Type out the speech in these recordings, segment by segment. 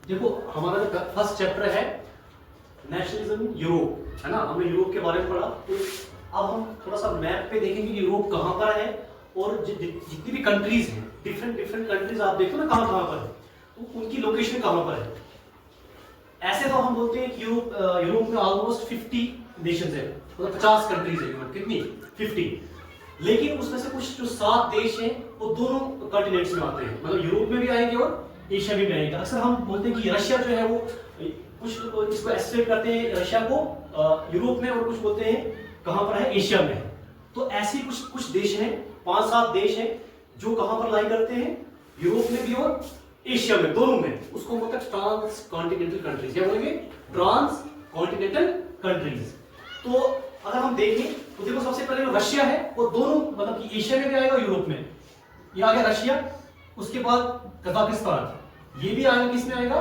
देखो हमारा जो फर्स्ट चैप्टर है नेशनलिज्म यूरोप, है ना, हमने यूरोप के बारे में पढ़ा। तो अब हम थोड़ा सा मैप पे देखेंगे कि यूरोप कहाँ पर है और जितनी भी कंट्रीज हैं, डिफरेंट डिफरेंट कंट्रीज आप देखो ना कहाँ कहाँ पर है, तो उनकी लोकेशन कहाँ पर है। ऐसे तो हम बोलते हैं कि यूरोप में ऑलमोस्ट 50 नेशंस है, मतलब 50 कंट्रीज है। कितनी? 50। लेकिन उसमें से कुछ जो 7 देश हैं वो दोनों कॉन्टिनेंट्स में आते हैं, मतलब यूरोप में भी आएंगे और एशिया में भी आएंगे। अक्सर हम बोलते हैं कि रशिया जो है वो कुछ इसको एस्टिमेट करते हैं रशिया को यूरोप में, और कुछ बोलते हैं कहां पर है, एशिया में है। तो ऐसे कुछ कुछ देश हैं, 5-7 देश हैं जो कहां पर लाई करते हैं, यूरोप में भी और एशिया में, दोनों में। उसको बोलते हैं ट्रांस कॉन्टिनेंटल कंट्रीज। क्या बोलेंगे? Trans continental countries. तो अगर हम देखें तो देखो सबसे पहले जो रशिया है वो दोनों, मतलब कि एशिया में भी आएगा, यूरोप में। ये आ गया रशिया। उसके बाद कजाकिस्तान, ये भी आएगा, किस में आएगा?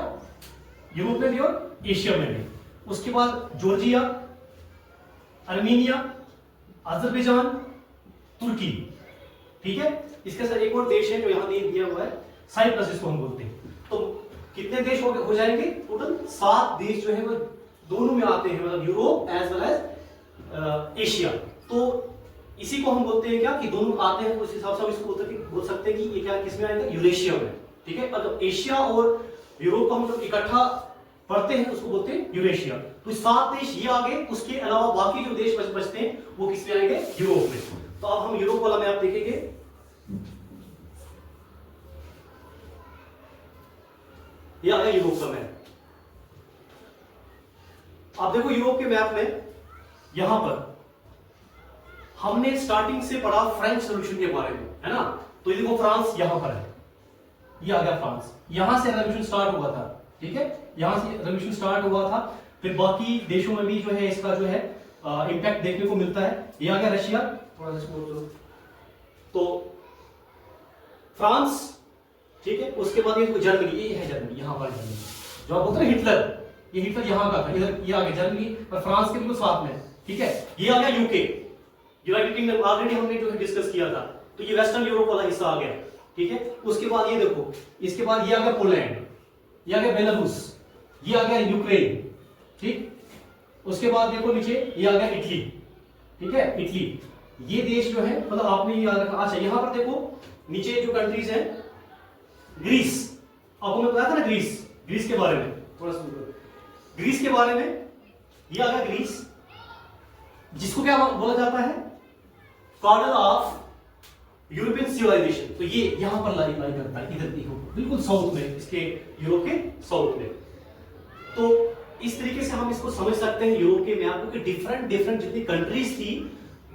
यूरोप में भी और एशिया में भी। उसके बाद जॉर्जिया, आर्मेनिया, अजरबैजान, तुर्की। ठीक है। इसके साथ एक और देश है जो यहां दिया हुआ है, साइप्रस जिसको हम बोलते हैं। तो कितने देश हो जाएंगे? टोटल 7 देश जो है वो दोनों में आते हैं, मतलब Europe as well as Asia. तो इसी को हम बोलते हैं क्या कि दोनों आते हैं, उस हिसाब से हम इसको बोल सकते हैं कि ये क्या किसमें आएगा? यूरेशिया में। ठीक है। मतलब एशिया और यूरोप को हम जब इकट्ठा पढ़ते हैं उसको बोलते हैं यूरेशिया। तो 7 देश ये आ गए, उसके अलावा बाकी जो देश बचते हैं वो किसमें आएंगे? यूरोप में। तो अब हम यूरोप वाला मैप देखेंगे। ये आ गया यूरोप का मैप। आप देखो यूरोप के मैप में यहां पर हमने स्टार्टिंग से पढ़ा फ्रेंच रेवोल्यूशन के बारे में, है ना। तो ये देखो फ्रांस यहां पर है, ये आ गया फ्रांस। यहां से रेवोल्यूशन स्टार्ट हुआ था। ठीक है। यहां से रेवोल्यूशन स्टार्ट हुआ था, फिर बाकी देशों में भी जो है इसका जो है इंपैक्ट देखने को मिलता है। ये आ गया रशिया, थोड़ा सा बोल दो, तो फ्रांस। ठीक है। उसके बाद ये जर्मनी, ये है जर्मनी, यहां पर जर्मनी जो आप बोलते हैं हिटलर, ये हिटलर यहां का था, इधर ये आ गया जर्मनी और फ्रांस के बिल्कुल साथ में। ठीक है। ये आ गया यूके, यूनाइटेड किंगडम, ऑलरेडी हमने जो है डिस्कस किया था। तो ये वेस्टर्न यूरोप वाला हिस्सा आ गया। ठीक है। उसके बाद ये देखो, इसके बाद ये आ गया पोलैंड, ये आ गया बेलारूस, ये आ गया यूक्रेन। ठीक। उसके बाद देखो नीचे ये आ गया इटली। ठीक है। इटली, ये देश जो है, मतलब आपने ये याद रखा। अच्छा यहां पर देखो नीचे जो कंट्रीज है, ग्रीस, आपको मैं बताया था ना ग्रीस के बारे में, थोड़ा सा ग्रीस के बारे में। ये आ गया ग्रीस, जिसको क्या बोला जाता है? Cradle of European civilisation. तो ये यहां पर लाई करता है, इधर देखो बिल्कुल साउथ में, इसके यूरोप के साउथ में। तो इस तरीके से हम इसको समझ सकते हैं यूरोप के मैप को, कि डिफरेंट डिफरेंट जितनी कंट्रीज थी,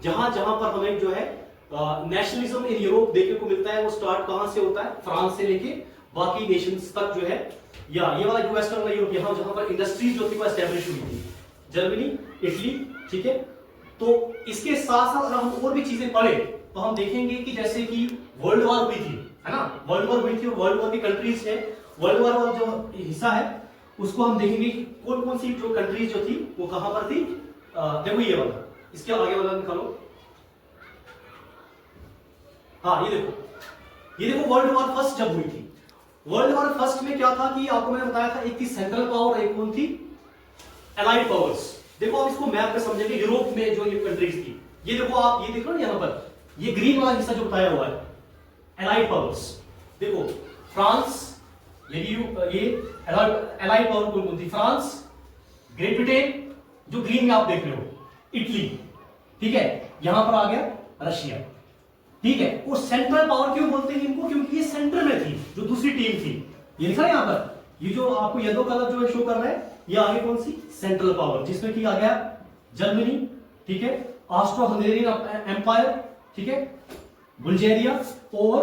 जहां जहां पर हमें जो है नेशनलिज्म इन यूरोप देखने को मिलता है, वो स्टार्ट कहां से होता है? फ्रांस से लेके बाकी नेशंस तक जो है, या ये वाला जो वेस्टर्न वाला यूरोप, यहां जहां पर इंडस्ट्रीज जो थी वो एस्टैब्लिश हुई थी, जर्मनी, इटली। ठीक है। तो इसके साथ साथ अगर हम और भी चीजें पढ़े तो हम देखेंगे कि जैसे कि वर्ल्ड वॉर हुई थी, है ना, वर्ल्ड वॉर हुई थी, और वर्ल्ड वॉर की कंट्रीज है, वर्ल्ड वॉर वाला जो हिस्सा है उसको हम देखेंगे कि कौन कौन सी जो कंट्रीज जो थी वो कहां पर थी। देखो ये वाला, इसके आगे वाला निकालो। हाँ ये देखो वर्ल्ड वॉर फर्स्ट जब हुई थी, वर्ल्ड वॉर फर्स्ट में क्या था कि आपको मैंने बताया था, एक थी सेंट्रल पावर, एक कौन थी? Allied powers. देखो आप इसको मैप पे समझेंगे, यूरोप में जो ये कंट्रीज थी, ये देखो आप, ये देखो ना यहां पर, ये ग्रीन वाला हिस्सा जो बताया हुआ है, एलाइड पावर्स। देखो फ्रांस, ये एलाइड पावर कौन कौन थी? फ्रांस, ग्रेट ब्रिटेन, जो ग्रीन में आप देख रहे हो, इटली। ठीक है। यहां पर आ गया रशिया। ठीक है। और सेंट्रल पावर क्यों बोलते हैं इनको? क्योंकि ये सेंटर में थी, जो दूसरी टीम थी। ये लिखा है यहां पर, ये जो आपको येलो कलर जो है शो कर रहा है, ये आगे कौन सी? सेंट्रल पावर, जिसमें कि आ गया जर्मनी। ठीक है। Austro Hungarian empire. ठीक है। बुल्गारिया और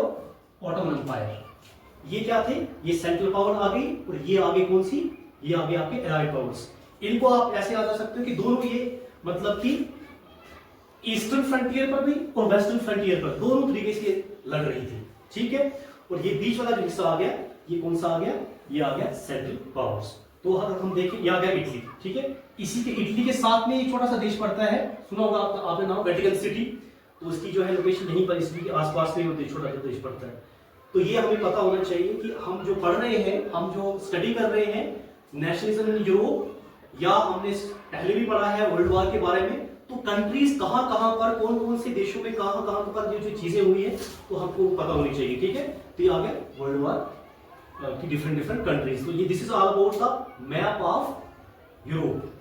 ऑटोमन एम्पायर। ये क्या थे? ये सेंट्रल पावर आ गई, और ये आगे कौन सी? ये आगे आपके एलाइड पावर्स। इनको आप ऐसे याद कर सकते हो कि दोनों ये मतलब कि ईस्टर्न फ्रंटियर पर भी और वेस्टर्न फ्रंटियर पर दोनों तरीके से लड़ रही थी। ठीक है। और ये बीच वाला जो हिस्सा आ गया, ये कौन सा आ गया? ये आ गया सेंट्रल पावर्स। तो अगर हम देखें, ये आ गया इटली। ठीक है। इसी के इटली के साथ में एक छोटा सा देश पड़ता है, सुना होगा आपने नाम, वेटिकन सिटी। तो उसकी जो है लोकेशन यहीं पर, इसी के आसपास में छोटा सा देश पड़ता है। तो ये हमें पता होना चाहिए कि हम जो पढ़ रहे हैं, हम जो स्टडी कर रहे हैं नेशनलिज्म इन यूरोप, या हमने पहले भी पढ़ा है वर्ल्ड वॉर के बारे में, तो कंट्रीज कहां कहां पर, कौन कौन से देशों में कहां कहां पर जो चीजें हुई है, तो हमको पता होनी चाहिए। ठीक है, तो ये आ गया वर्ल्ड वॉर की डिफरेंट डिफरेंट कंट्रीज। तो ये this is all about the map of Europe.